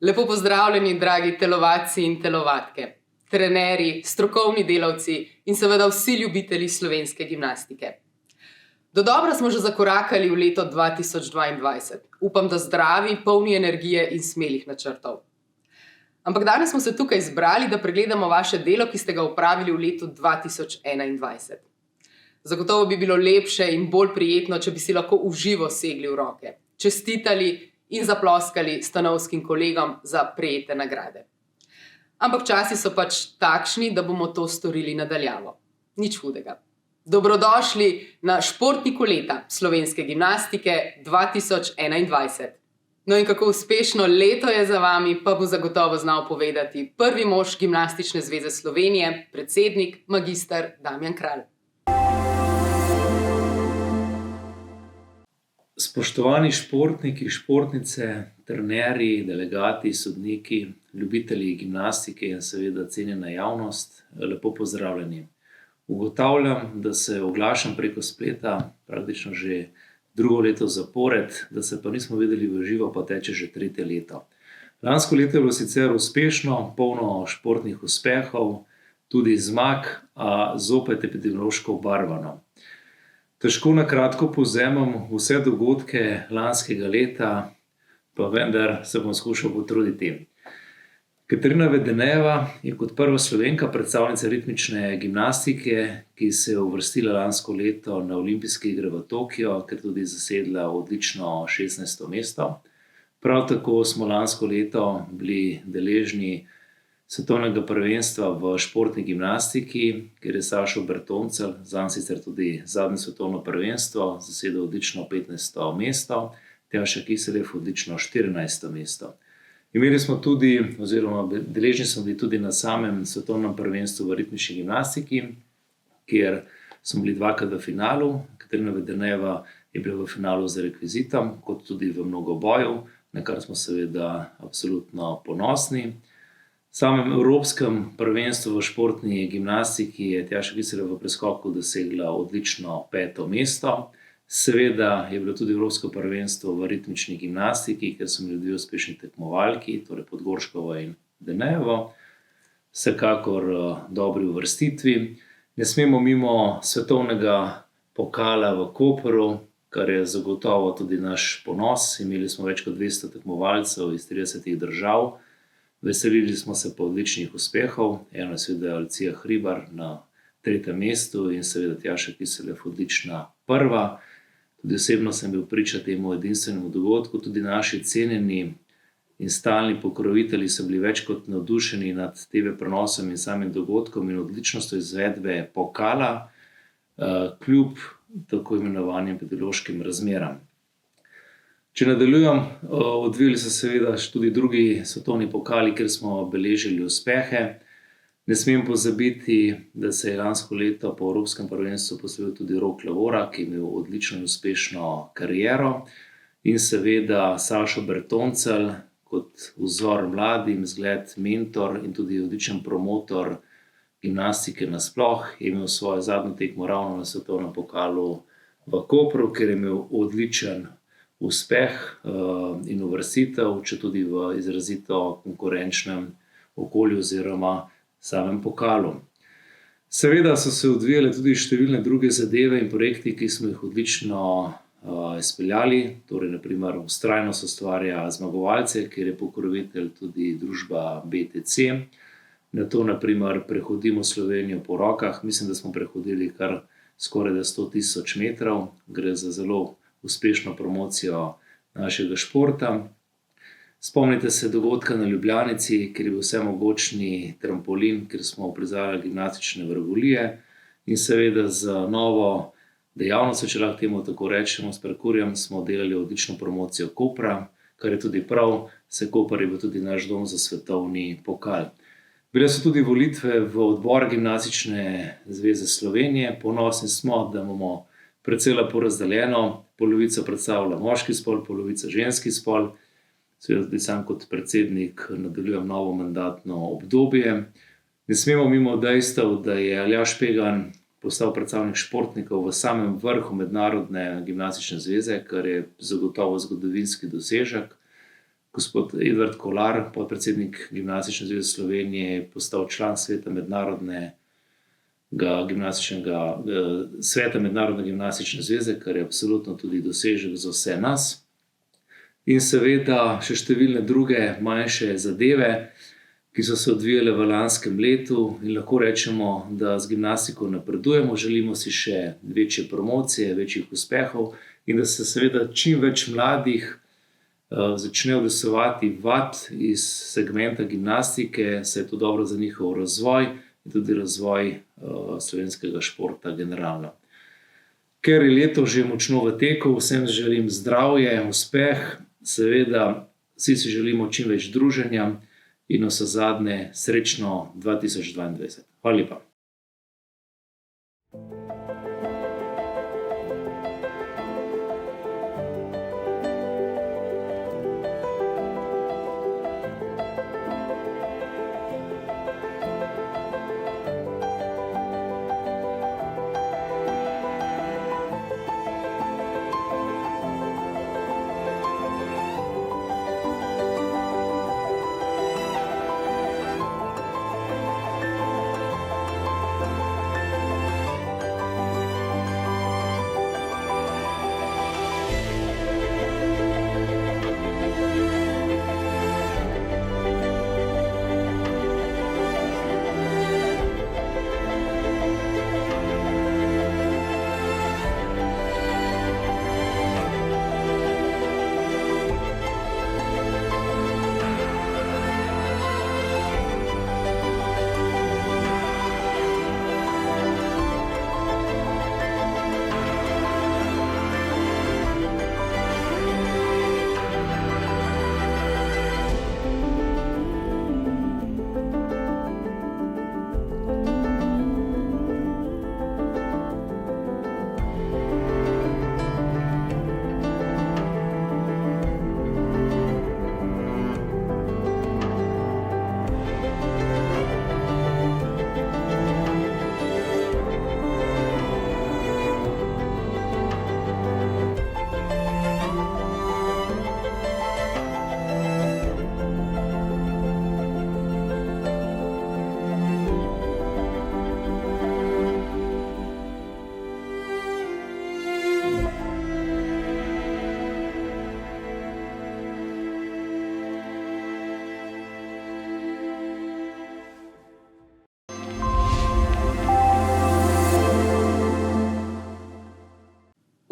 Lepo pozdravljeni, dragi telovadci in telovadke, trenerji, strokovni delavci in seveda vsi ljubitelji slovenske gimnastike. Dodobra smo že zakorakali v leto 2022. Upam, da zdravi, polni energije in smelih načrtov. Ampak danes smo se tukaj zbrali, da pregledamo vaše delo, ki ste ga opravili v letu 2021. Zagotovo bi bilo lepše in bolj prijetno, če bi si lahko v živo segli v roke, čestitali in zaploskali stanovskim kolegom za prejete nagrade. Ampak časi so pač takšni, da bomo to storili nadaljavo. Nič hudega. Dobrodošli na športniku leta slovenske gimnastike 2021. No in kako uspešno leto je za vami, pa bo zagotovo znal povedati prvi mož Gimnastične zveze Slovenije, predsednik magister Damjan Kralj. Spoštovani športniki, športnice, trenerji, delegati, sodniki, ljubitelji gimnastike in seveda cenjena javnost, lepo pozdravljeni. Ugotavljam, da se oglašam preko spleta praktično že drugo leto zapored, da se pa nismo videli v živo, pa teče že tretje leto. Lansko leto je bilo sicer uspešno, polno športnih uspehov, tudi zmag, a zopet epidemiološko obarvano. Težko na kratko povzemam vse dogodke lanskega leta, pa vendar se bom skušal potruditi. Katarina Vedeneva je kot prva Slovenka predstavnica ritmične gimnastike, ki se je uvrstila lansko leto na olimpijske igre v Tokio, ker tudi zasedla odlično 16. mesto. Prav tako smo lansko leto bili deležni svetovnega prvenstva v športni gimnastiki, kjer je Sašo Bertoncelj, zanj sicer tudi zadnje svetovno prvenstvo, zasedel odlično 15. mesto, Tjaša Kiseljev odlično 14. mesto. Imeli smo tudi, oziroma deležni smo bili tudi na samem svetovnem prvenstvu v ritmični gimnastiki, kjer smo bili dvakrat v finalu. Katarina Vedeneva je bila v finalu z rekvizitom, kot tudi v mnogoboju, na kar smo seveda absolutno ponosni. V samem evropskem prvenstvu v športni gimnastiki je Tjaša Kiseljev v preskoku dosegla odlično 5. mesto. Seveda je bilo tudi evropsko prvenstvo v ritmični gimnastiki, kjer so imeli dve uspešni tekmovalki, torej Podgorškova in Denevo. Vsekakor dobri uvrstitvi. Ne smemo mimo svetovnega pokala v Kopru, kar je zagotovo tudi naš ponos. Imeli smo več kot 200 tekmovalcev iz 30 držav. Veselili smo se po odličnih uspehov. Eno je seveda Alcija Hribar na 3. mestu in seveda Tjaša Kiseljev odlična prva. Tudi osebno sem bil priča temu edinstvenemu dogodku. Tudi naši cenjeni in stalni pokrovitelji so bili več kot navdušeni nad TV prenosom in samim dogodkom in odličnostjo izvedbe pokala, kljub tako imenovanim epidemiološkim razmeram. Če nadaljujem, odvili so seveda tudi drugi svetovni pokali, kjer smo beležili uspehe. Ne smem pozabiti, da se je lansko leto po evropskem prvenstvu poslovil tudi Rok Lavora, ki je imel odlično in uspešno kariero, in seveda Sašo Bertoncelj kot vzor mladim, zgled, mentor in tudi odličen promotor gimnastike nasploh, je imel svojo zadnjo tekmo ravno na svetovnem pokalu v Kopru, kjer je imel odličen uspeh in uvrstitev, če tudi v izrazito konkurenčnem okolju oziroma samem pokalu. Seveda so se odvijale tudi številne druge zadeve in projekti, ki smo jih odlično izpeljali, torej na primer vztrajnost ustvarja zmagovalce, kjer je pokrovitelj tudi družba BTC. Na to na primer prehodimo Slovenijo po rokah, mislim, da smo prehodili kar skoraj 100.000 metrov, gre za zelo uspešno promocijo našega športa. Spomnite se dogodka na Ljubljanici, kjer je bil vsemogočni trampolin, kjer smo uprizarjali gimnastične vragolije in seveda z novo dejavnostjo, če lahko temu tako rečemo, s parkurjem smo delali odlično promocijo Kopra, kar je tudi prav, saj Koper je bil tudi naš dom za svetovni pokal. Bile so tudi volitve v odbor Gimnastične zveze Slovenije. Ponosni smo, da imamo precej lepo razdeljeno, polovico predstavlja moški spol, polovica ženski spol. Seveda tudi sam kot predsednik nadaljujem novo mandatno obdobje. Ne smemo mimo dejstev, da je Aljaž Pegan postal predstavnik športnikov v samem vrhu Mednarodne gimnastične zveze, kar je zagotovo zgodovinski dosežek. gospod Edvard Kolar, podpredsednik Gimnastične zveze Slovenije, je postal član sveta Mednarodne gimnastične zveze, kar je absolutno tudi dosežek za vse nas. In seveda še številne druge manjše zadeve, ki so se odvijale v lanskem letu, in lahko rečemo, da z gimnastiko napredujemo, želimo si še večje promocije, večjih uspehov in da se seveda čim več mladih začne udeleževati vad iz segmenta gimnastike, saj je to dobro za njihov razvoj in tudi razvoj slovenskega športa generalno. Ker je leto že močno v teku, vsem želim zdravje, uspeh, seveda vsi si želimo čim več druženja in vsezadnje srečno 2022. Hvala lepa.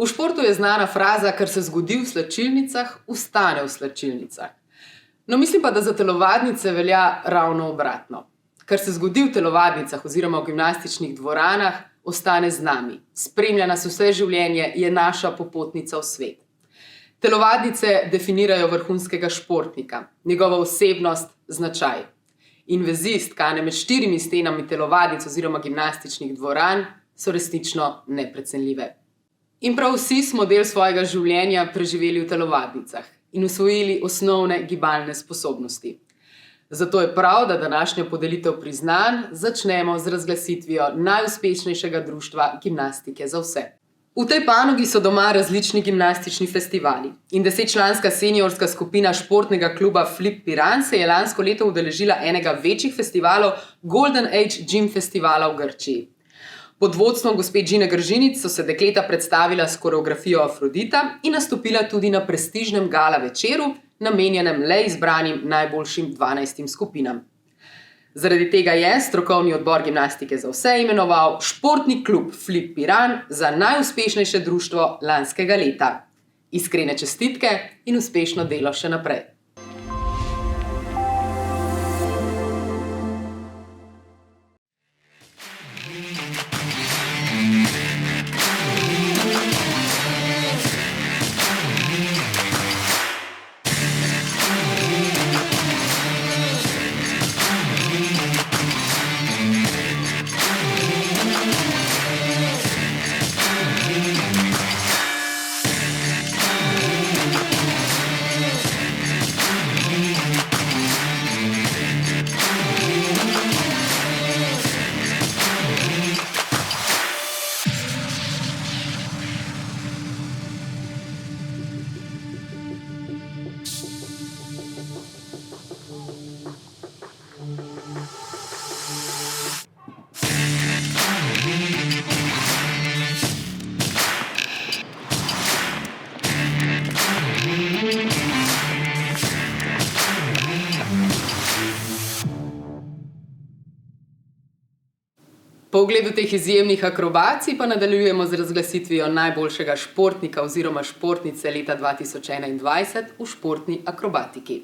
V športu je znana fraza, kar se zgodi v slačilnicah, ostane v slačilnicah. No, mislim pa, da za telovadnice velja ravno obratno. Kar se zgodi v telovadnicah oziroma v gimnastičnih dvoranah, ostane z nami. Spremlja nas vse življenje, je naša popotnica v svet. Telovadnice definirajo vrhunskega športnika, njegova osebnost, značaj. In vezi stkane med 4 stenami telovadnic oziroma gimnastičnih dvoran so resnično neprecenljive. In prav vsi smo del svojega življenja preživeli v telovadnicah in usvojili osnovne gibalne sposobnosti. Zato je prav, da današnjo podelitev priznanj začnemo z razglasitvijo najuspešnejšega društva gimnastike za vse. V tej panogi so doma različni gimnastični festivali in 10-članska seniorska skupina športnega kluba Flip Piran se je lansko leto udeležila enega večjih festivalov Golden Age Gym festivala v Grčiji. Pod vodstvom gospe Gine Gržinic so se dekleta predstavila s koreografijo Afrodita in nastopila tudi na prestižnem gala večeru, namenjenem le izbranim najboljšim 12 skupinam. Zaradi tega je strokovni odbor gimnastike za vse imenoval športni klub Flip Piran za najuspešnejše društvo lanskega leta. Iskrene čestitke in uspešno delo še naprej. Po ogledu teh izjemnih akrobacij pa nadaljujemo z razglasitvijo najboljšega športnika oziroma športnice leta 2021 v športni akrobatiki.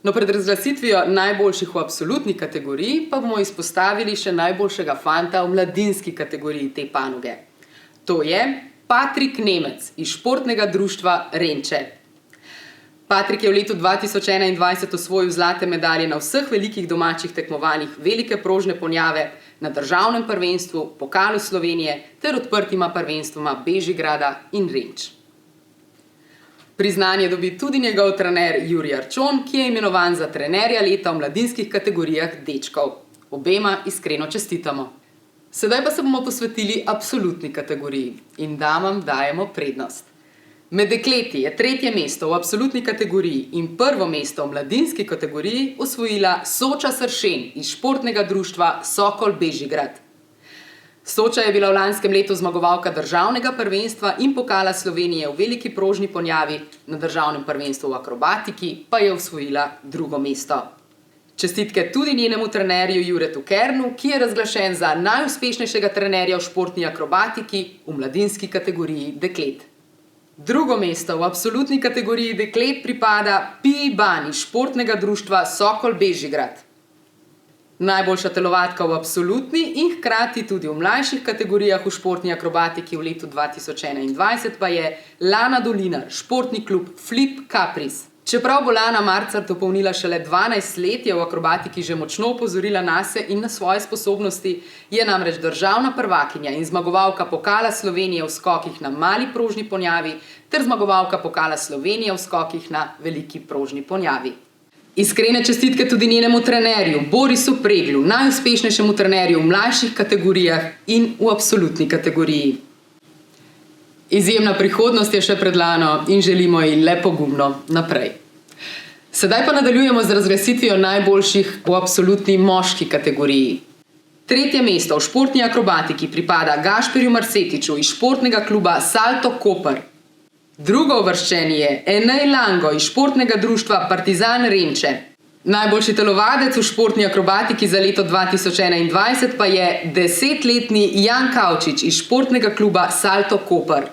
No, pred razglasitvijo najboljših v absolutni kategoriji pa bomo izpostavili še najboljšega fanta v mladinski kategoriji te panoge. To je Patrik Nemec iz športnega društva Renče. Patrik je v letu 2021 osvojil zlate medalje na vseh velikih domačih tekmovanjih velike prožne ponjave, na državnem prvenstvu, pokalu Slovenije ter odprtima prvenstvoma Bežigrada in Renč. Priznanje dobi tudi njegov trener Jurij Arčon, ki je imenovan za trenerja leta v mladinskih kategorijah dečkov. Obema iskreno čestitamo. Sedaj pa se bomo posvetili absolutni kategoriji in damam dajemo prednost. Med dekleti je 3. mesto v absolutni kategoriji in 1. mesto v mladinski kategoriji osvojila Soča Sršen iz športnega društva Sokol Bežigrad. Soča je bila v lanskem letu zmagovalka državnega prvenstva in pokala Slovenije v veliki prožni ponjavi, na državnem prvenstvu v akrobatiki pa je osvojila 2. mesto. Čestitke tudi njenemu trenerju Juretu Kernu, ki je razglašen za najuspešnejšega trenerja v športni akrobatiki v mladinski kategoriji deklet. 2. mesto v absolutni kategoriji deklet pripada Piji Ban iz športnega društva Sokol Bežigrad. Najboljša telovadka v absolutni in hkrati tudi v mlajših kategorijah v športni akrobatiki v letu 2021 pa je Lana Dolinar, športni klub Flip Caprice. Čeprav bo Lana marca dopolnila šele 12 let, je v akrobatiki že močno opozorila nase in na svoje sposobnosti, je namreč državna prvakinja in zmagovalka pokala Slovenije v skokih na mali prožni ponjavi ter zmagovalka pokala Slovenije v skokih na veliki prožni ponjavi. Iskrene čestitke tudi njenemu trenerju Borisu Preglu, najuspešnejšemu trenerju v mlajših kategorijah in v absolutni kategoriji. Izjemna prihodnost je še pred Lano in želimo ji le pogumno naprej. Sedaj pa nadaljujemo z razglasitvijo najboljših v absolutni moški kategoriji. 3. mesto v športni akrobatiki pripada Gašperju Marsetiču iz športnega kluba Salto Koper. 2. uvrščeni je Enej Lango iz športnega društva Partizan Renče. Najboljši telovadec v športni akrobatiki za leto 2021 pa je 10-letni Jan Kavčič iz športnega kluba Salto Koper.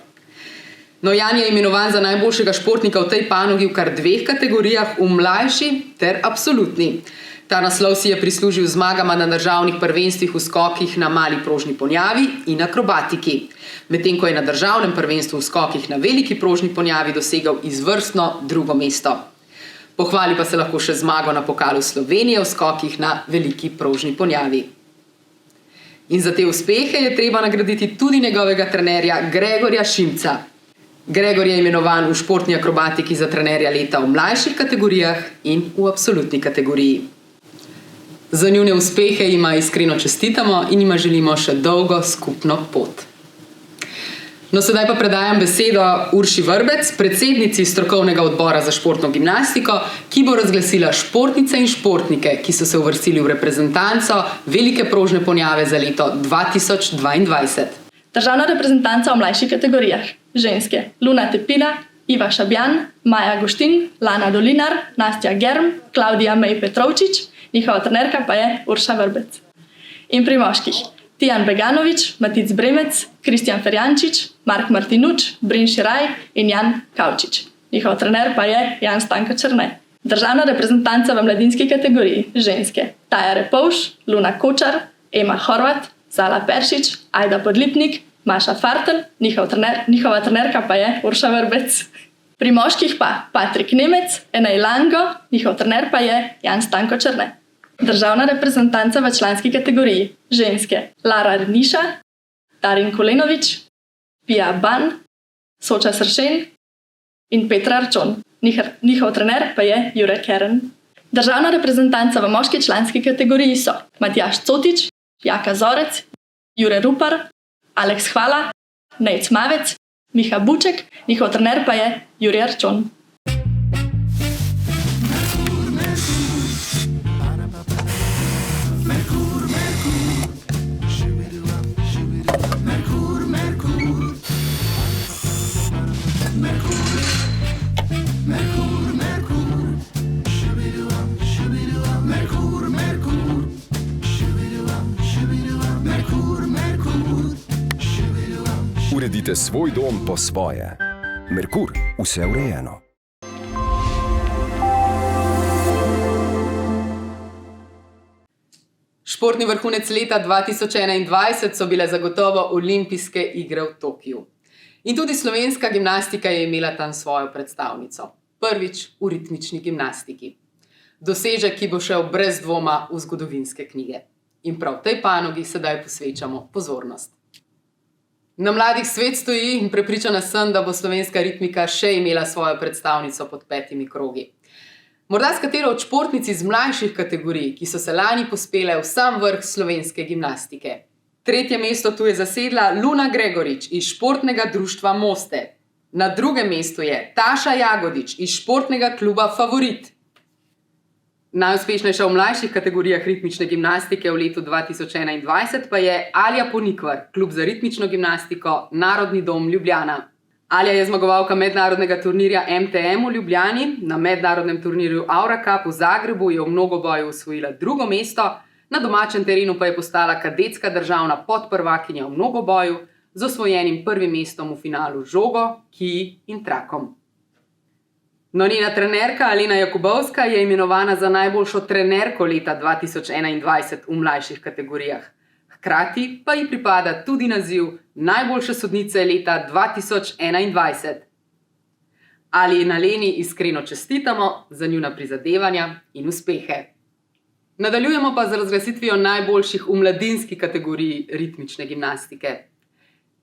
No, Jan je imenovan za najboljšega športnika v tej panogi v kar 2 kategorijah, v mlajši ter absolutni. Ta naslov si je prislužil z zmagama na državnih prvenstvih v skokih na mali prožni ponjavi in akrobatiki, medtem ko je na državnem prvenstvu v skokih na veliki prožni ponjavi dosegel izvrstno 2. mesto. Pohvali pa se lahko še zmago na pokalu Slovenije v skokih na veliki prožni ponjavi. In za te uspehe je treba nagraditi tudi njegovega trenerja Gregorja Šimca. Gregor je imenovan v športni akrobatiki za trenerja leta v mlajših kategorijah in v absolutni kategoriji. Za njune uspehe jima iskreno čestitamo in jima želimo še dolgo skupno pot. No, sedaj pa predajam besedo Urši Vrbec, predsednici strokovnega odbora za športno gimnastiko, ki bo razglasila športnice in športnike, ki so se uvrstili v reprezentanco velike prožne ponjave za leto 2022. Državna reprezentanca v mlajših kategorijah. Ženske: Luna Tepina, Iva Šabjan, Maja Goštin, Lana Dolinar, Nastja Germ, Klaudija Mej Petrovčič, njihova trenerka pa je Urša Vrbec. In pri moških: Tijan Beganovič, Matic Bremec, Kristjan Ferjančič, Mark Martinuč, Brin Širaj in Jan Kavčič. Njihov trener pa je Jan Stanko Černe. Državna reprezentanca v mladinski kategoriji. Ženske: Taja Repovš, Luna Kočar, Ema Horvat, Zala Peršič, Ajda Podlipnik, Maša Fartelj, njihova trenerka pa je Urša Vrbec. Pri moških pa Patrik Nemec, Enej Lango, njihov trener pa je Jan Stanko Černe. Državna reprezentanca v članski kategoriji. Ženske: Lara Rniša, Darin Kolenovič, Pija Ban, Soča Sršen in Petra Arčon. Njihov trener pa je Jure Kern. Državna reprezentanca v moški članski kategoriji so Matjaž Cotič, Jaka Zorec, Jure Rupar, Aleks Hvala, Nejc Mavec, Miha Buček, njihov trener pa je Jure Arčon. Naredite svoj dom po svoje. Merkur, vse urejeno. Športni vrhunec leta 2021 so bile zagotovo olimpijske igre v Tokiu. In tudi slovenska gimnastika je imela tam svojo predstavnico. Prvič v ritmični gimnastiki. Dosežek, ki bo šel brez dvoma v zgodovinske knjige. In prav tej panogi sedaj posvečamo pozornost. Na mladih svet stoji in prepričana sem, da bo slovenska ritmika še imela svojo predstavnico pod 5 krogi. Morda s katero od športnic iz mlajših kategorij, ki so se lani pospele v sam vrh slovenske gimnastike. 3. mesto tu je zasedla Luna Gregorič iz športnega društva Moste. Na 2. mestu je Taša Jagodič iz športnega kluba Favorit. Najuspešnejša v mlajših kategorijah ritmične gimnastike v letu 2021 pa je Alja Ponikvar, klub za ritmično gimnastiko, Narodni dom Ljubljana. Alja je zmagovalka mednarodnega turnirja MTM v Ljubljani, na mednarodnem turnirju Aura Cup v Zagrebu je v mnogoboju osvojila 2. mesto, na domačem terenu pa je postala kadetska državna podprvakinja v mnogoboju z osvojenim 1. mestom v finalu z žogo, kiji in trakom. No, njena trenerka Alena Jakubovska je imenovana za najboljšo trenerko leta 2021 v mlajših kategorijah. Hkrati pa ji pripada tudi naziv najboljše sodnice leta 2021. Ali in Aleni iskreno čestitamo za njuna prizadevanja in uspehe. Nadaljujemo pa z razglasitvijo najboljših v mladinski kategoriji ritmične gimnastike.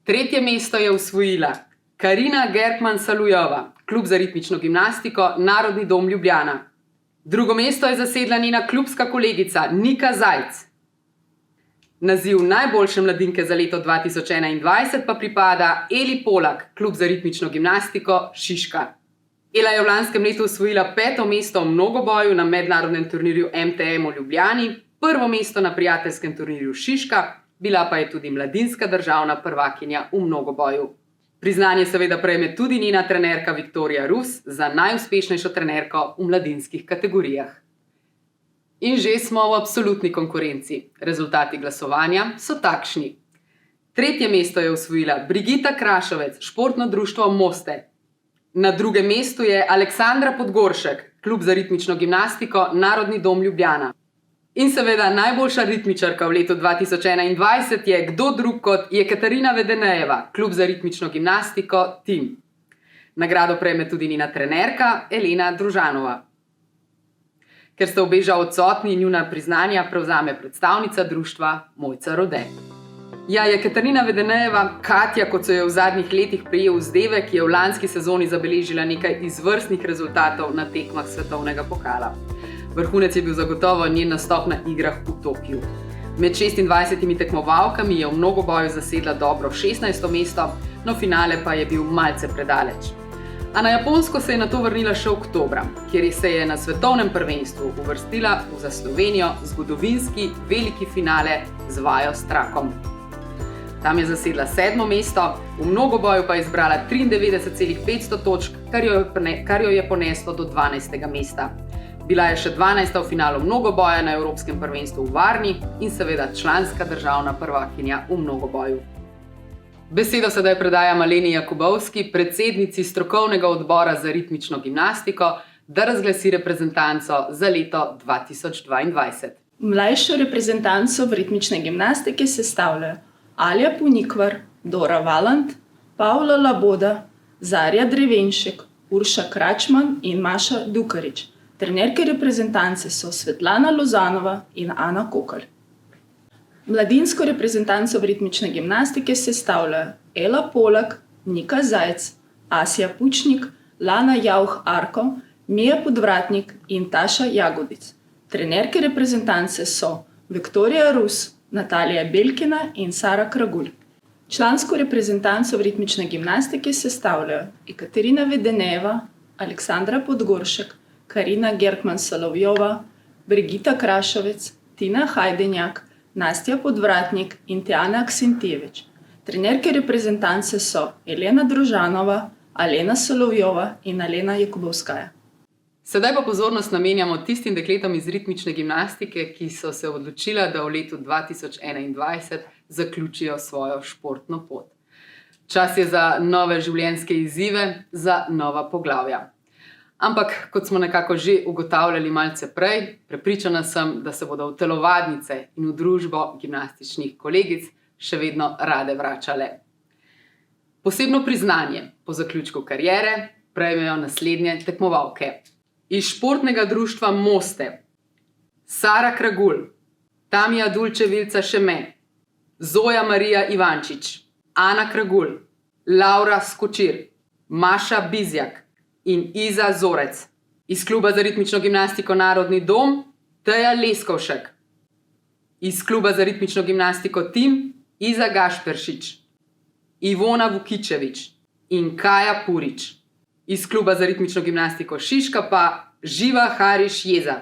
3. mesto je osvojila Karina Gerkman-Salujova, klub za ritmično gimnastiko, Narodni dom Ljubljana. 2. mesto je zasedla njena klubska kolegica Nika Zajc. Naziv najboljše mladinke za leto 2021 pa pripada Eli Polak, klub za ritmično gimnastiko Šiška. Ela je v lanskem letu osvojila 5. mesto v mnogoboju na mednarodnem turnirju MTM v Ljubljani, 1. mesto na prijateljskem turnirju Šiška, bila pa je tudi mladinska državna prvakinja v mnogoboju. Priznanje seveda prejme tudi njena trenerka Viktorija Rus za najuspešnejšo trenerko v mladinskih kategorijah. In že smo v absolutni konkurenci. Rezultati glasovanja so takšni. 3. mesto je osvojila Brigita Krašovec, športno društvo Moste. Na 2. mestu je Aleksandra Podgoršek, klub za ritmično gimnastiko, Narodni dom Ljubljana. In seveda najboljša ritmičarka v letu 2021 je kdo drug kot Jekaterina Vedenejeva, klub za ritmično gimnastiko Tim. Nagrado prejme tudi njena trenerka Elena Družanova. Ker sta obe žal odsotni, njuna priznanja prevzame predstavnica društva Mojca Rode. Ja, Jekaterina Vedenejeva, Katja, kot so jo v zadnjih letih prijel vzdevek, je v lanski sezoni zabeležila nekaj izvrstnih rezultatov na tekmah svetovnega pokala. Vrhunec je bil zagotovo njen nastop na igrah v Tokiu. Med 26 tekmovalkami je v mnogoboju zasedla dobro 16. mesto, no finale pa je bil malce predaleč. A na Japonsko se je nato vrnila še oktobra, kjer se je na svetovnem prvenstvu uvrstila v za Slovenijo zgodovinski veliki finale z vajo s trakom. Tam je zasedla 7. mesto, v mnogoboju pa je zbrala 93,500 točk, kar jo je poneslo do 12. mesta. Bila je še 12. v finalu mnogoboja na Evropskem prvenstvu v Varni in seveda članska državna prvakinja v mnogoboju. Besedo sedaj predajam Aleni Jakubovski, predsednici strokovnega odbora za ritmično gimnastiko, da razglasi reprezentanco za leto 2022. Mlajšo reprezentanco v ritmične gimnastike sestavljajo Alja Ponikvar, Dora Valant, Pavla Laboda, Zarja Drevenšek, Urša Kračman in Maša Dukarič. Trenerke reprezentance so Svetlana Lozanova in Ana Kokalj. Mladinsko reprezentanco v ritmične gimnastike sestavljajo Ela Polak, Nika Zajc, Asja Pučnik, Lana Jauh Arko, Mija Podvratnik in Taša Jagodic. Trenerke reprezentance so Viktorija Rus, Natalija Belkina in Sara Kragulj. Člansko reprezentanco v ritmične gimnastike sestavljajo Jekaterina Vedenejeva, Aleksandra Podgoršek, Karina Gerkman-Salovjova, Brigita Krašovec, Tina Hajdenjak, Nastja Podvratnik in Tjana Aksentijevič. Trenerke reprezentance so Elena Družanova, Alena Solovjova in Alena Jakubovskaja. Sedaj pa pozornost namenjamo tistim dekletom iz ritmične gimnastike, ki so se odločila, da v letu 2021 zaključijo svojo športno pot. Čas je za nove življenjske izzive, za nova poglavja. Ampak, kot smo nekako že ugotavljali malce prej, prepričana sem, da se bodo v telovadnice in v družbo gimnastičnih kolegic še vedno rade vračale. Posebno priznanje po zaključku kariere prejmejo naslednje tekmovalke. Iz športnega društva Moste: Sara Kragulj, Tamija Dulčevilca Šeme, Zoja Marija Ivančič, Ana Kragulj, Laura Skočir, Maša Bizjak in Iza Zorec. Iz kluba za ritmično gimnastiko Narodni dom Teja Leskovšek. Iz kluba za ritmično gimnastiko Tim Iza Gašperšič, Ivona Vukičevič in Kaja Purič. Iz kluba za ritmično gimnastiko Šiška pa Živa Hariš Jeza.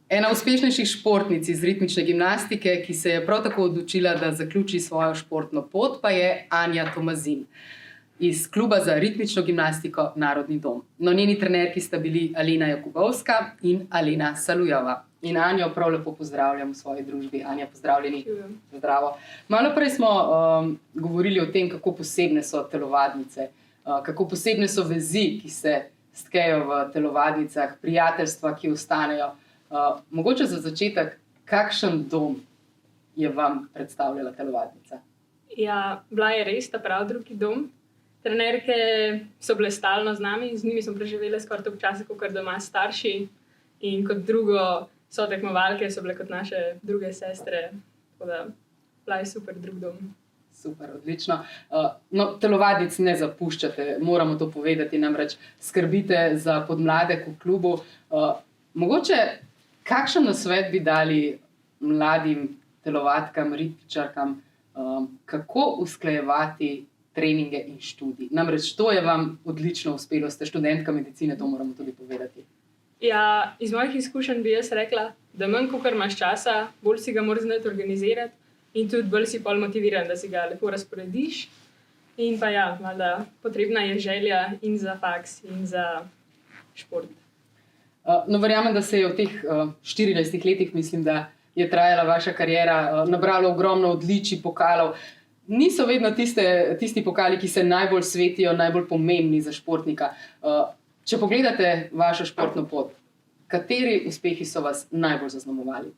Ena uspešnejših športnic iz ritmične gimnastike, ki se je prav tako odločila, da zaključi svojo športno pot, pa je Anja Tomazin iz kluba za ritmično gimnastiko Narodni dom. No, njeni trenerki sta bili Alena Jakubovska in Alena Salujova. In Anjo prav lepo pozdravljam v svoji družbi. Anja, pozdravljeni. Zdravo. Malo prej smo govorili o tem, kako posebne so telovadnice, kako posebne so vezi, ki se stkejo v telovadnicah, prijateljstva, ki ostanejo. Mogoče za začetek, kakšen dom je vam predstavljala telovadnica? Ja, bila je res ta prav drugi dom. Trenerke so bile stalno z nami, z njimi smo preživeli skoraj toliko časa, kot doma starši. In kot drugo, so tekmovalke, so bile kot naše druge sestre. Tako da bila je super drug dom. Super, odlično. No, telovadnic ne zapuščate, moramo to povedati, namreč skrbite za podmladek v klubu. Mogoče kakšen nasvet bi dali mladim telovadkam, ritmičarkam, kako usklajevati treninge in študij? Namreč to je vam odlično uspelo, ste študentka medicine, to moramo tudi povedati. Ja, iz mojih izkušenj bi jaz rekla, da manj kakor imaš časa, bolj si ga moraš znati organizirati in tudi bolj si pol motiviran, da si ga lepo razporediš. In pa ja, valjda, potrebna je želja in za faks in za šport. No, verjamem, da se je v teh 14 letih, mislim, da je trajala vaša kariera, nabralo ogromno odličij, pokalov. Niso vedno tisti pokali, ki se najbolj svetijo, najbolj pomembni za športnika. Če pogledate vašo športno pot, kateri uspehi so vas najbolj zaznamovali?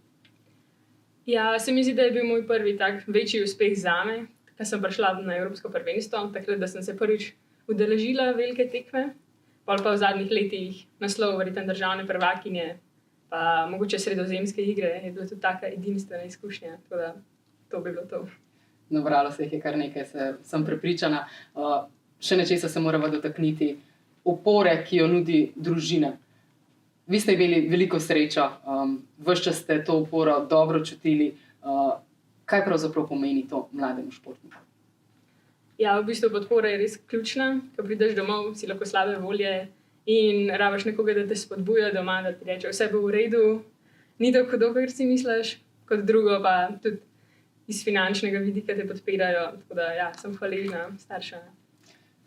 Ja, se mi zdi, da je bil moj prvi tak večji uspeh zame, ko sem prišla na Evropsko prvenstvo, takrat, da sem se prvič udeležila velike tekme. Pol pa v zadnjih letih naslov verjetno državne prvakinje, pa mogoče sredozemske igre, je bila tudi taka edinstvena izkušnja, tako da to bi bilo to. Nabralo se jih je kar nekaj, sem prepričana. Še nečesa se moramo dotakniti, opore, ki jo nudi družina. Vi ste imeli veliko srečo, ves čas ste to oporo dobro čutili. Kaj pravzaprav pomeni to mlademu športniku? Ja, v bistvu podpora je res ključna. Ko prideš domov, si lahko slabe volje in rabiš nekoga, da te spodbuja doma, da ti reče, vse bo v redu, ni tako hudo, kot si misliš. Kot drugo pa tudi iz finančnega vidika te podpirajo. Tako da ja, sem hvaležna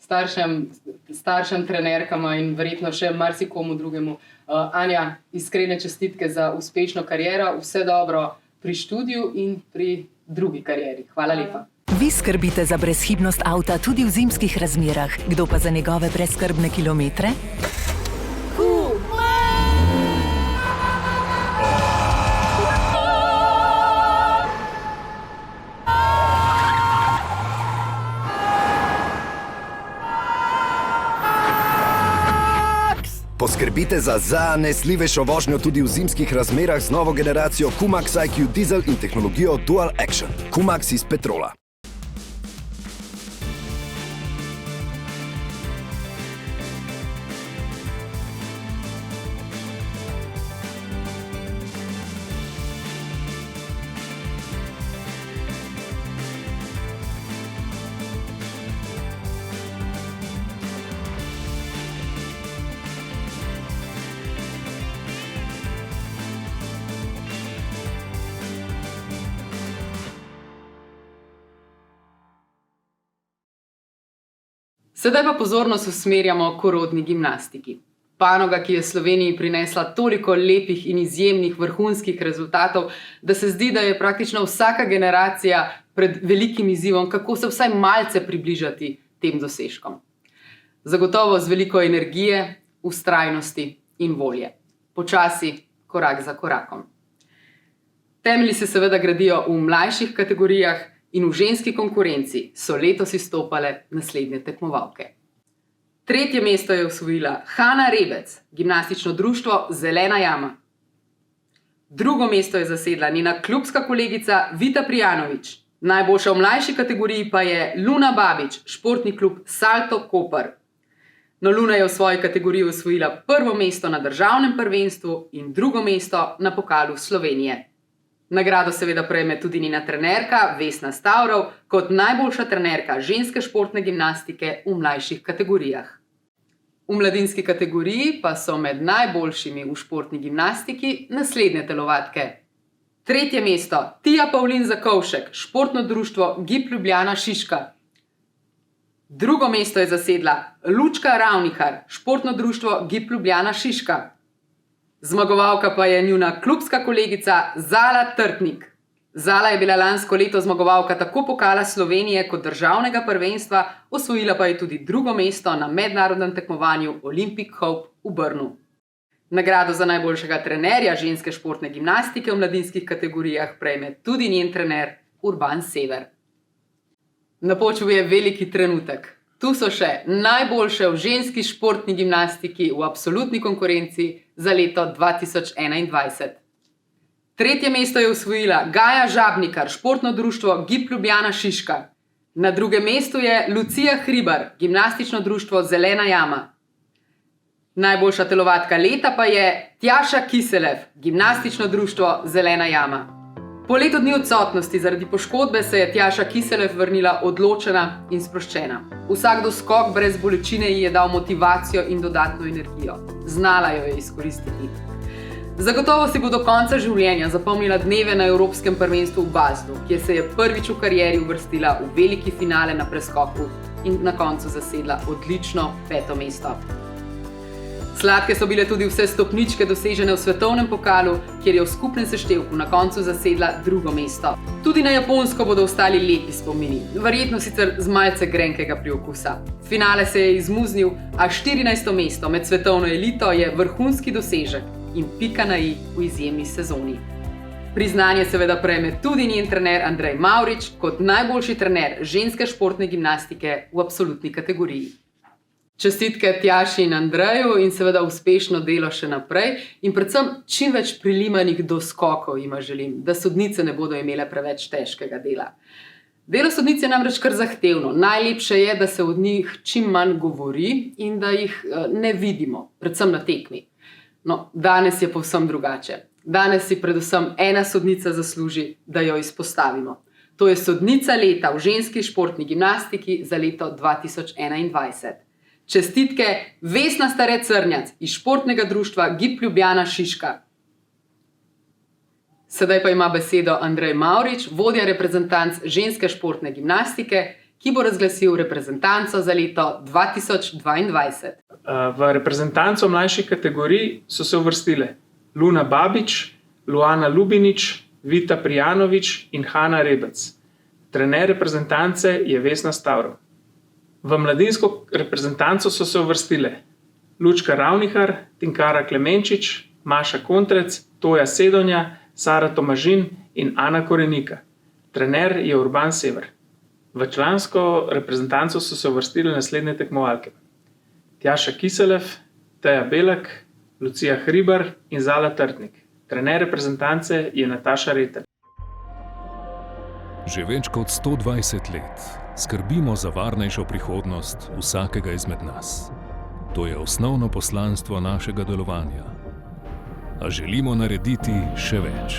staršem, trenerkama in verjetno še marsikomu drugemu. Anja, iskrene čestitke za uspešno kariero, vse dobro pri študiju in pri drugi karieri. Hvala lepa. Vi skrbite za brezhibnost avta tudi v zimskih razmerah. Kdo pa za njegove brezskrbne kilometre? Poskrbite za zanesljivejšo vožnjo tudi v zimskih razmerah z novo generacijo Kumax IQ Diesel in tehnologijo Dual Action. Kumax iz Petrola. Sedaj pa pozornost usmerjamo k rodni gimnastiki. Panoga, ki je Sloveniji prinesla toliko lepih in izjemnih vrhunskih rezultatov, da se zdi, da je praktično vsaka generacija pred velikim izzivom, kako se vsaj malce približati tem dosežkom. Zagotovo z veliko energije, vztrajnosti in volje. Počasi, korak za korakom. Temelji se seveda gradijo v mlajših kategorijah in v ženski konkurenci so letos izstopale naslednje tekmovalke. 3. mesto je osvojila Hana Rebec, gimnastično društvo Zelena jama. 2. mesto je zasedla njena klubska kolegica Vita Prijanović. Najboljša v mlajši kategoriji pa je Luna Babič, športni klub Salto Koper. No, Luna je v svoji kategoriji osvojila 1. mesto na državnem prvenstvu in 2. mesto na pokalu Slovenije. Nagrado seveda prejme tudi njena trenerka Vesna Stavrov kot najboljša trenerka ženske športne gimnastike v mlajših kategorijah. V mladinski kategoriji pa so med najboljšimi v športni gimnastiki naslednje telovadke. 3. mesto Tija Pavlin Zakovšek, športno društvo Gib Ljubljana Šiška. 2. mesto je zasedla Lučka Ravnihar, športno društvo Gib Ljubljana Šiška. Zmagovalka pa je njuna klubska kolegica Zala Trtnik. Zala je bila lansko leto zmagovalka tako pokala Slovenije kot državnega prvenstva, osvojila pa je tudi 2. mesto na mednarodnem tekmovanju Olympic Hope v Brnu. Nagrado za najboljšega trenerja ženske športne gimnastike v mladinskih kategorijah prejme tudi njen trener Urban Sever. Napočil je veliki trenutek. Tu so še najboljše v ženski športni gimnastiki v absolutni konkurenci za leto 2021. 3. mesto je osvojila Gaja Žabnikar, športno društvo Gib Ljubljana Šiška. Na 2. mestu je Lucija Hribar, gimnastično društvo Zelena jama. Najboljša telovadka leta pa je Tjaša Kiselev, gimnastično društvo Zelena jama. Po letu dni odsotnosti zaradi poškodbe se je Tjaša Kiselev vrnila odločena in sproščena. Vsak doskok brez bolečine ji je dal motivacijo in dodatno energijo. Znala jo je izkoristiti. Zagotovo si bo do konca življenja zapomnila dneve na Evropskem prvenstvu v Baslu, kjer se je prvič v karieri uvrstila v veliki finale na preskoku in na koncu zasedla odlično 5. mesto. Sladke so bile tudi vse stopničke dosežene v svetovnem pokalu, kjer je v skupnem seštevku na koncu zasedla 2. mesto. Tudi na Japonsko bodo ostali lepi spomini, verjetno sicer z malce grenkega priokusa. Finale se je izmuznil, a 14. mesto med svetovno elito je vrhunski dosežek in pika na i v izjemni sezoni. Priznanje seveda prejme tudi njen trener Andrej Mavrič kot najboljši trener ženske športne gimnastike v absolutni kategoriji. Čestitke Tjaši in Andreju in seveda uspešno delo še naprej in predvsem čim več prilimanih doskokov jima želim, da sodnice ne bodo imele preveč težkega dela. Delo sodnic je namreč kar zahtevno. Najlepše je, da se od njih čim manj govori in da jih ne vidimo, predvsem na tekmi. No, danes je povsem drugače. Danes si predvsem ena sodnica zasluži, da jo izpostavimo. To je sodnica leta v ženski športni gimnastiki za leto 2021. Čestitke Vesna Stare Crnjac iz športnega društva Gib Ljubljana Šiška. Sedaj pa ima besedo Andrej Mavrič, vodja reprezentanc ženske športne gimnastike, ki bo razglasil reprezentanco za leto 2022. V reprezentanco mlajših kategorij so se uvrstile Luna Babič, Luana Lubinič, Vita Prijanović in Hana Rebec. Trener reprezentance je Vesna Stavrov. V mladinsko reprezentanco so se uvrstile Lučka Ravnihar, Tinkara Klemenčič, Maša Kontrec, Toja Sedonja, Sara Tomažin in Ana Korenika. Trener je Urban Sever. V člansko reprezentanco so se uvrstile naslednje tekmovalke: Tjaša Kiselev, Teja Belak, Lucija Hribar in Zala Trtnik. Trener reprezentance je Nataša Retelj. Že več kot 120 let skrbimo za varnejšo prihodnost vsakega izmed nas. To je osnovno poslanstvo našega delovanja. A želimo narediti še več.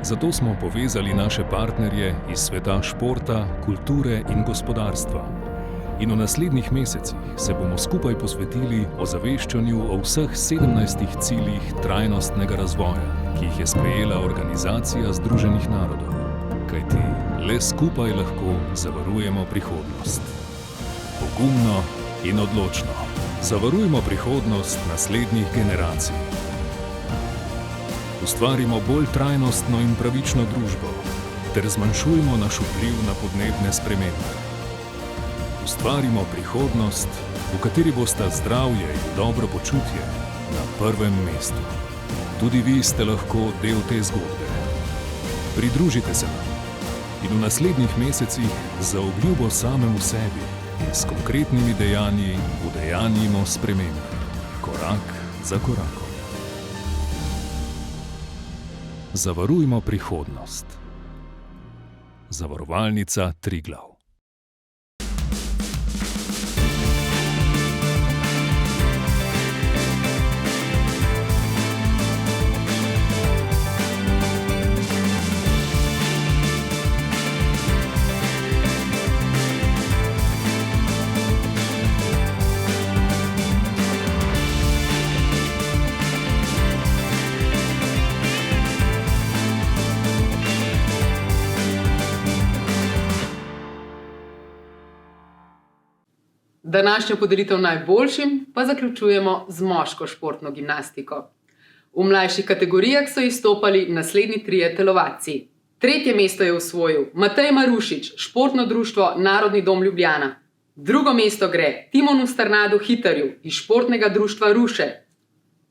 Zato smo povezali naše partnerje iz sveta športa, kulture in gospodarstva. In v naslednjih mesecih se bomo skupaj posvetili ozaveščanju o vseh 17 ciljih trajnostnega razvoja, ki jih je sprejela Organizacija Združenih narodov. Kajti le skupaj lahko zavarujemo prihodnost. Pogumno in odločno. Zavarujmo prihodnost naslednjih generacij. Ustvarimo bolj trajnostno in pravično družbo ter zmanjšujmo naš vpliv na podnebne spremembe. Ustvarimo prihodnost, v kateri bosta zdravje in dobro počutje na prvem mestu. Tudi vi ste lahko del te zgodbe. Pridružite se nam in v naslednjih mesecih za obljubo samemu sebi in s konkretnimi dejanji udejanjimo spremembe, korak za korakom. Zavarujmo prihodnost. Zavarovalnica Triglav. Današnjo podelitev najboljšim pa zaključujemo z moško športno gimnastiko. V mlajših kategorijah so izstopali naslednji trije telovadci. 3. mesto je osvojil Matej Marušič, Športno društvo Narodni dom Ljubljana. 2. mesto gre Timonu Strnadu Hitarju iz Športnega društva Ruše.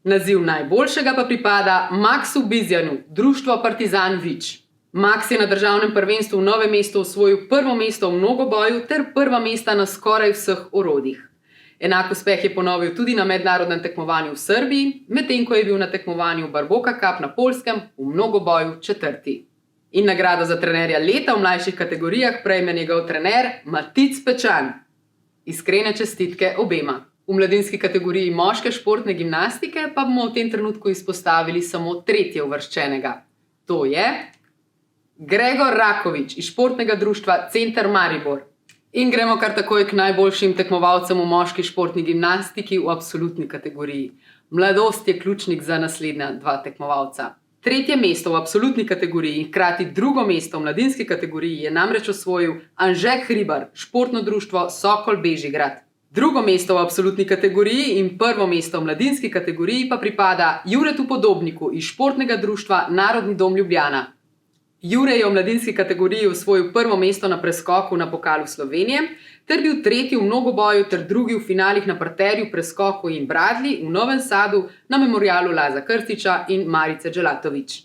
Naziv najboljšega pa pripada Maksu Bizjanu, Društvo Partizan Vič. Maks je na državnem prvenstvu v Novem mestu osvojil 1. mesto v mnogoboju ter 1. mesta na skoraj vseh orodjih. Enak uspeh je ponovil tudi na mednarodnem tekmovanju v Srbiji, medtem ko je bil na tekmovanju Barboka Cup na Poljskem v mnogoboju 4. In nagrado za trenerja leta v mlajših kategorijah prejme njegov trener Matic Pečan. Iskrene čestitke obema. V mladinski kategoriji moške športne gimnastike pa bomo v tem trenutku izpostavili samo 3. uvrščenega. To je Gregor Rakovič iz Športnega društva Center Maribor. In gremo kar takoj k najboljšim tekmovalcem v moški športni gimnastiki v absolutni kategoriji. Mladost je ključnik za naslednja 2 tekmovalca. 3. mesto v absolutni kategoriji in hkrati 2. mesto v mladinski kategoriji je namreč osvojil Anže Hribar, Športno društvo Sokol Bežigrad. 2. mesto v absolutni kategoriji in 1. mesto v mladinski kategoriji pa pripada Juretu Podobniku iz Športnega društva Narodni dom Ljubljana. Jure je v mladinski kategoriji osvojil 1. mesto na preskoku na Pokalu Slovenije, ter bil 3. v mnogoboju ter 2. v finalih na parterju, preskoku in bradlji v Novem Sadu na memorialu Laza Krstiča in Marice Dželatovič.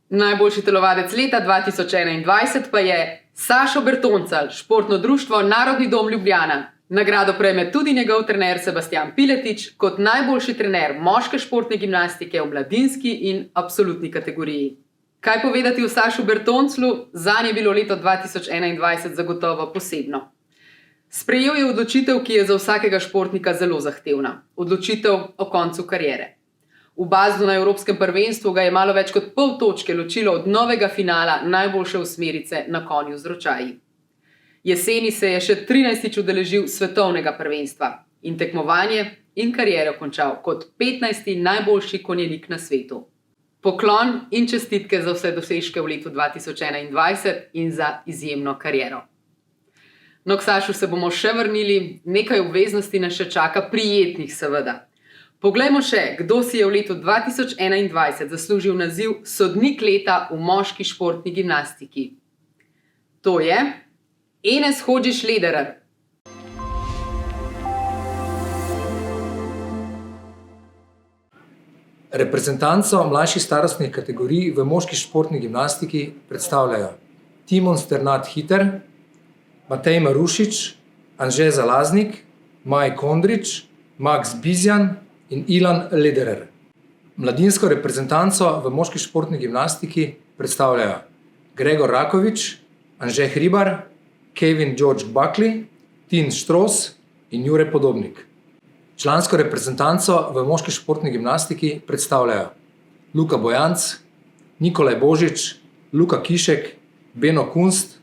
Najboljši telovadec leta 2021 pa je Sašo Bertoncelj, Športno društvo Narodni dom Ljubljana. Nagrado prejme tudi njegov trener Sebastian Piletič kot najboljši trener moške športne gimnastike v mladinski in absolutni kategoriji. Kaj povedati o Sašu Bertonclju? Zanj je bilo leto 2021 zagotovo posebno. Sprejel je odločitev, ki je za vsakega športnika zelo zahtevna. Odločitev o koncu kariere. V Baslu na Evropskem prvenstvu ga je malo več kot pol točke ločilo od novega finala najboljše osmerice na konju z ročaji. Jeseni se je še 13. udeležil svetovnega prvenstva in tekmovanje in kariero končal kot 15. najboljši konjenik na svetu. Poklon in čestitke za vse dosežke v letu 2021 in za izjemno kariero. No, k Sašu se bomo še vrnili, nekaj obveznosti nas še čaka, prijetnih seveda. Poglejmo še, kdo si je v letu 2021 zaslužil naziv sodnik leta v moški športni gimnastiki. To je Enes Hodžić Lederer. Reprezentanco mlajših starostnih kategorij v moški športni gimnastiki predstavljajo Timon Strnad Hitar, Matej Marušič, Anže Zalaznik, Maj Kondrič, Maks Bizjan in Ilan Lederer. Mladinsko reprezentanco v moški športni gimnastiki predstavljajo Gregor Rakovič, Anže Hribar, Kevin George Buckley, Tin Štros in Jure Podobnik. Člansko reprezentanco v moški športni gimnastiki predstavljajo Luka Bojanc, Nikolaj Božič, Luka Kišek, Beno Kunst,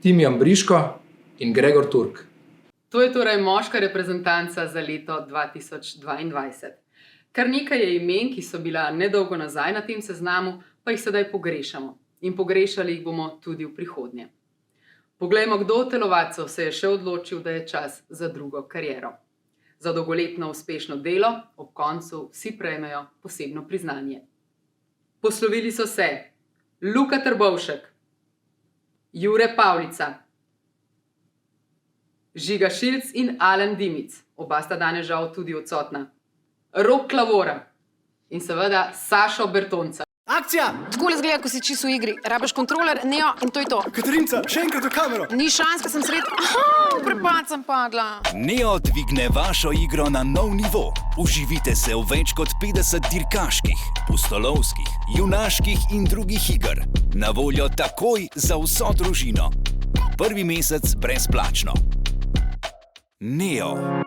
Timijan Briško in Gregor Turk. To je torej moška reprezentanca za leto 2022. Kar nekaj je imen, ki so bila nedolgo nazaj na tem seznamu, pa jih sedaj pogrešamo. In pogrešali jih bomo tudi v prihodnje. Poglejmo, kdo od telovadcev se je še odločil, da je čas za drugo kariero. Za dolgoletno uspešno delo ob koncu vsi prejmejo posebno priznanje. Poslovili so se Luka Trbovšek, Jure Pavlica, Žiga Šilc in Alen Dimic, oba sta danes žal tudi odsotna, Rok Klavora in seveda Sašo Bertonca. Akcija! Tako izgleda, ko si čisto v igri. Rabiš kontroler, Neo, in to je to. Katarinca, še enkrat v kamero! Ni šans, ker sem sred... Aha, v prepad sem padla. Neo dvigne vašo igro na nov nivo. Uživite se v več kot 50 dirkaških, pustolovskih, junaških in drugih iger. Na voljo takoj za vso družino. Prvi mesec brezplačno. Neo.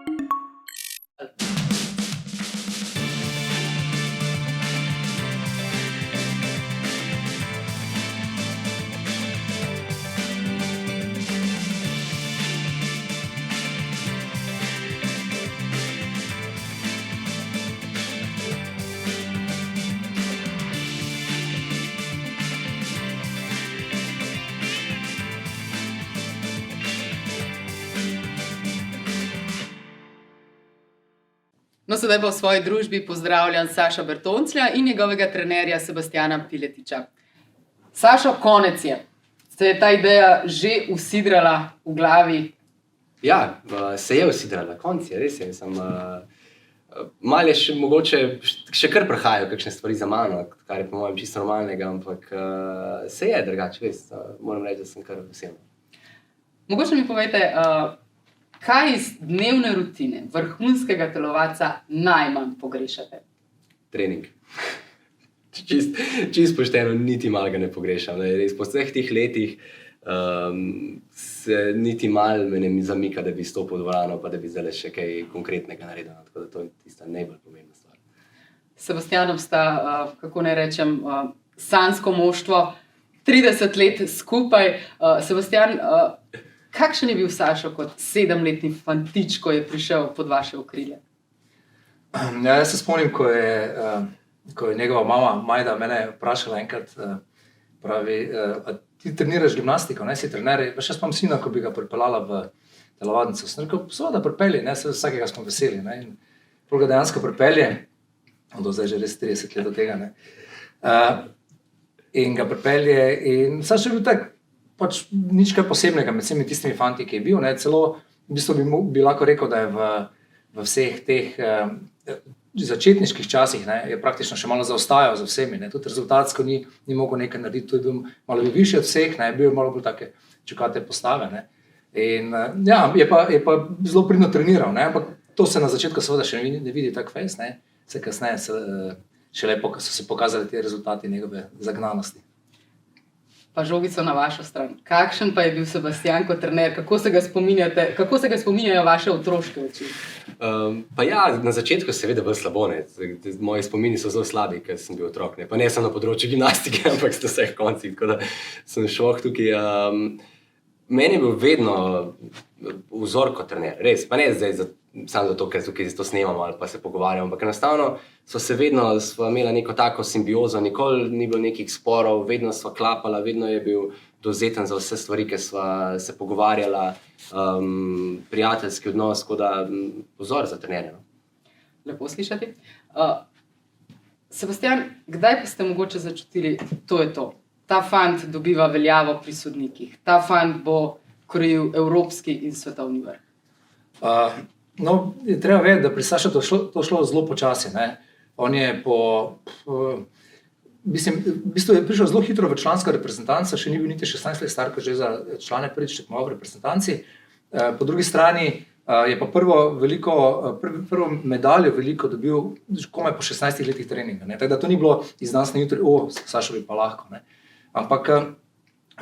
No, sedaj pa v svoji družbi pozdravljam Saša Bertonclja in njegovega trenerja Sebastjana Piletiča. Sašo, konec je. Se je ta ideja že usidrala v glavi? Ja, se je usidrala, konc je, res je. Malo je še mogoče, še kar prihajajo kakšne stvari za mano, kar je po mojem čisto normalnega, ampak se je drugače, res. Moram reči, da sem kar vesel. Mogoče mi povejte, kaj iz dnevne rutine vrhunskega telovadca najmanj pogrešate? Trening. Čist pošteno, niti malo ga ne pogrešam. Res, po vseh teh letih se niti malo me ne zamika, da bi stopil v dvorano, pa da bi zdaj še kaj konkretnega naredil. Tako da to je tista najbolj pomembna stvar. S Sebastianom sta, kako ne rečem, sanjsko moštvo, 30 let skupaj. Sebastian, kakšen je bil Sašo kot 7-letni fantič, ko je prišel pod vaše okrilje? Ja, jaz se spomnim, ko je njegova mama Majda mene vprašala enkrat, pravi, a ti treniraš gimnastiko, ne, si trener, pa še spomnim sina, ko bi ga pripeljala v telovadnico. Sem rekel, seveda pripelji, ne, vsakega smo veseli, ne, in pol ga dejansko pripelje, do zdaj že res 30 let do tega, ne, in ga pripelje in Sašo je bil tak, pač nič kaj posebnega med vsemi tistimi fanti, ki je bil, ne, celo v bistvu bi lahko rekel, da je v vseh teh začetniških časih, ne, je praktično še malo zaostajal za vsemi, ne, tudi rezultatsko ni mogel nekaj narediti, tu je bil malo višji od vseh, ne, bil malo bolj take čakate postave, ne, in ja, je pa zelo pridno treniral, ne, ampak to se na začetku seveda še ne vidi tak fejs, ne, se kasneje šele so se pokazali ti rezultati njegove zagnanosti. Pa žogico na vašo stran. Kakšen pa je bil Sebastian kot trener? Kako se ga spominjajo vaše otroške oči? Pa ja, na začetku seveda bolj slabo, ne. Moji spomini so zelo slabi, ker sem bil otrok, ne. Pa ne samo na področju gimnastike, ampak na vseh koncih, tako da sem šel tukaj. Meni je bil vedno vzor kot trener, res. Pa ne zdaj samo zato, ker tukaj to snemamo ali pa se pogovarjamo, ampak enostavno sva imela neko tako simbiozo, nikoli ni bilo nekih sporov, vedno sva klapala, vedno je bil dovzeten za vse stvari, ker sva se pogovarjala, prijateljski odnos, tako da vzor za trenerja. Lepo slišati. Sebastian, kdaj pa ste mogoče začutili, to je to? Ta fant dobiva veljavo pri sodnikih, ta fant bo krojil evropski in svetovni vrh. No, je treba vedeti, da pri Sašu to šlo zelo počasi, ne. On je v bistvu je prišel zelo hitro v člansko reprezentanco, še ni bil niti 16 let star, ko že za člane prvič tekmoval v reprezentanci. Po drugi strani je pa prvo medaljo veliko dobil komaj po 16 letih treninga, ne. Tako da to ni bilo iz danes na jutri, Sašo bi pa lahko, ne. Ampak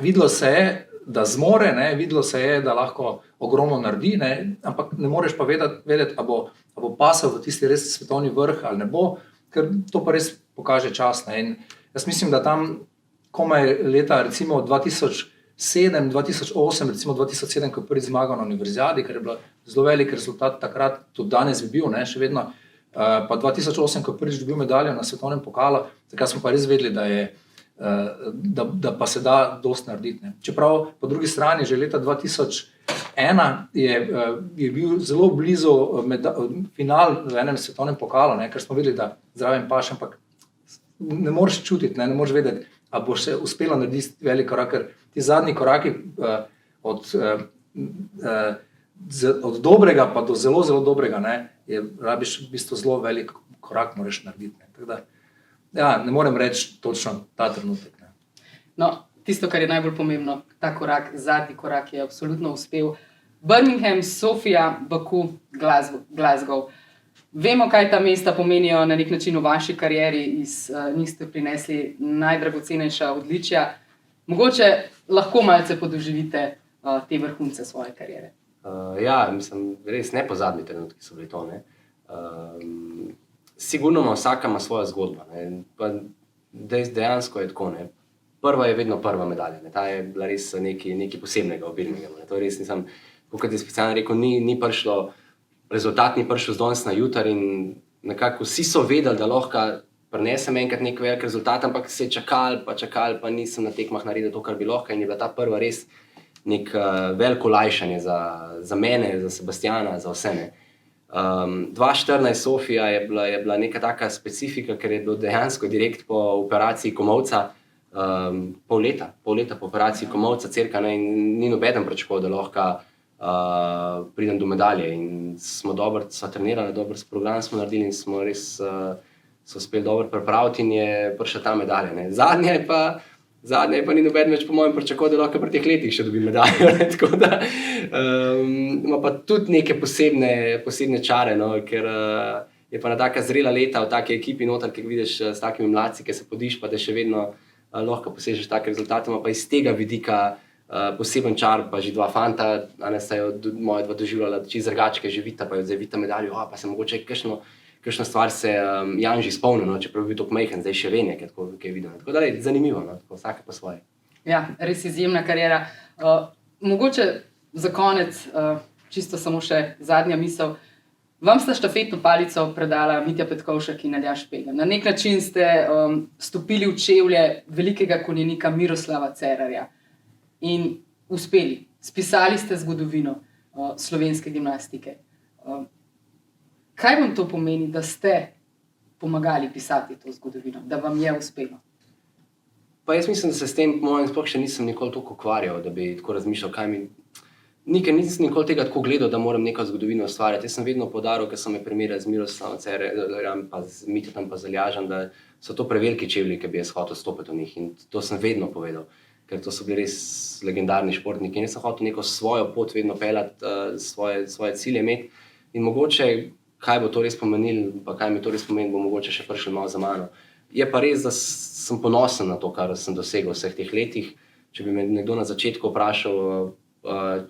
videlo se je, da zmore, ne, videlo se je, da lahko ogromno naredi, ne, ampak ne moreš pa vedeti, a bo pasal v tisti res svetovni vrh ali ne bo, ker to pa res pokaže čas, ne. In jaz mislim, da tam komaj leta recimo 2007, 2008, recimo 2007, ko je prvi zmagal na univerzijadi, ker je bil zelo velik rezultat takrat, tudi danes bi bil, ne, še vedno, pa 2008, ko je prvič dobil medaljo na svetovnem pokalu, takrat smo pa res vedeli, da pa se da dosti narediti, ne. Čeprav po drugi strani že leta 2011 2001 je bil zelo blizu final v enem svetovnem pokalu, ker smo videli, da zraven paš, ampak ne moreš čutiti, ne moreš vedeti, a bo še uspelo narediti velik korak, ker ti zadnji koraki od dobrega pa do zelo, zelo dobrega, rabiš v bistvu zelo velik korak moraš narediti. Tako da, ja, ne morem reči točno ta trenutek. No, tisto, kar je najbolj pomembno, ta korak, zadnji korak je absolutno uspel. Birmingham, Sofia, Baku, Glasgow. Vemo, kaj ta mesta pomenijo na nek način v vaši karieri, iz njih ste prinesli najdragocenejša odličja. Mogoče lahko malce podoživite te vrhunce svoje kariere. Ja, mislim, res nepozabni trenutki so bili to. Sigurno vsaka ima svojo zgodbo. Pa dejansko je tako. Prva je vedno prva medalja. Ta je bila res nekaj posebnega v Birminghamu. To res nisem, kot je specialno rekel, ni prišlo, rezultat ni prišel z danes na jutri in nekako vsi so vedeli, da lahko prinesem enkrat nek velik rezultat, ampak se je čakal, pa nisem na tekmah naredil to, kar bi lahko, in je bila ta prva res nek veliko olajšanje za mene, za Sebastiana, za vse. 2014 Sofija je bila neka taka specifika, ker je bilo dejansko direkt po operaciji komolca, pol leta po operaciji komolca cirka, in ni nobeden pričakoval, da lahko pridem do medalje, in smo trenirali, dober program smo naredili in smo res so uspeli dobro pripraviti in je prišla ta medalja. Zadnja je pa ni nobeden več po mojem pričakoval, da lahko pri teh letih še dobi medaljo. Tako da ima pa tudi neke posebne čare, ker je pa na taka zrela leta v taki ekipi noter, ki vidiš s takimi mladci, ki se podiš, pa da še vedno lahko posežeš take rezultate, ima pa iz tega vidika poseben čar, pa že dva fanta, sta jo moja dva doživljala, čisto drugače, živita, pa jo zdaj vidita medaljo, pa se mogoče kakšna stvar se Jan že izpolnil, čeprav je bil tako majhen, zdaj še venje, kaj je videl. Tako da je zanimivo, vsake po svoje. Ja, res izjemna kariera. Mogoče za konec, čisto samo še zadnja misel. Vam sta štafetno palico predala Mitja Petkovšek in Aljaž Pegan. Na nek način ste stopili v čevlje velikega konjenika Miroslava Cerarja in uspeli. Spisali ste zgodovino slovenske gimnastike. Kaj vam to pomeni, da ste pomagali pisati to zgodovino, da vam je uspelo? Pa jaz mislim, da se s tem, po mojem, sploh še nisem nikoli toliko ukvarjal, da bi tako razmišljal, kaj mi... Nisem nikoli tega tako gledal, da moram neko zgodovino ustvarjati. Jaz sem vedno poudaril, ker so me primerjali z Miroslavom Cerarjem, pa z Mitjem, pa z Aljažem, da so to preveliki čevlji, ki bi jaz hotel stopiti v njih. In to sem vedno povedal, ker to so bili res legendarni športniki. In jaz sem hotel neko svojo pot vedno peljati, svoje cilje imeti. In mogoče, kaj bo to res pomenilo, pa kaj mi to res pomeni, bo mogoče še prišlo malo za mano. Je pa res, da sem ponosen na to, kar sem dosegel v vseh teh letih. Če bi me nekdo na začetku vprašal,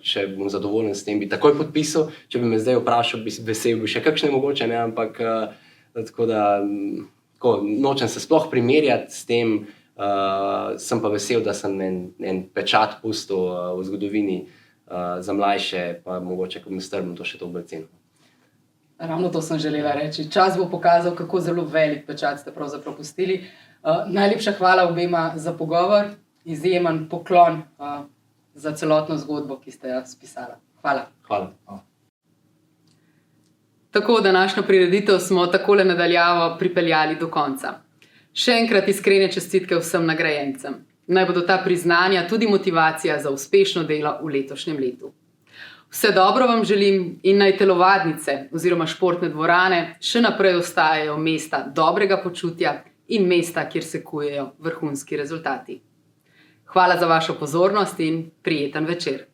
če bom zadovoljen s tem, bi takoj podpisal. Če bi me zdaj vprašal, bi vesel bil še kakšne mogoče, ampak tako da nočem se sploh primerjati s tem, sem pa vesel, da sem en pečat pustil v zgodovini za mlajše, pa mogoče, ko me strmem, to še to bolj cenim. Ravno to sem želela reči. Čas bo pokazal, kako zelo velik pečat ste pravzaprav pustili. Najlepša hvala obema za pogovor, izjemen poklon za celotno zgodbo, ki ste jo spisala. Hvala. Hvala. Tako današnjo prireditev smo takole nadaljavo pripeljali do konca. Še enkrat iskrene čestitke vsem nagrajencem. Naj bodo ta priznanja tudi motivacija za uspešno delo v letošnjem letu. Vse dobro vam želim in naj telovadnice oziroma športne dvorane še naprej ostajajo mesta dobrega počutja in mesta, kjer se kujejo vrhunski rezultati. Hvala za vašo pozornost in prijeten večer.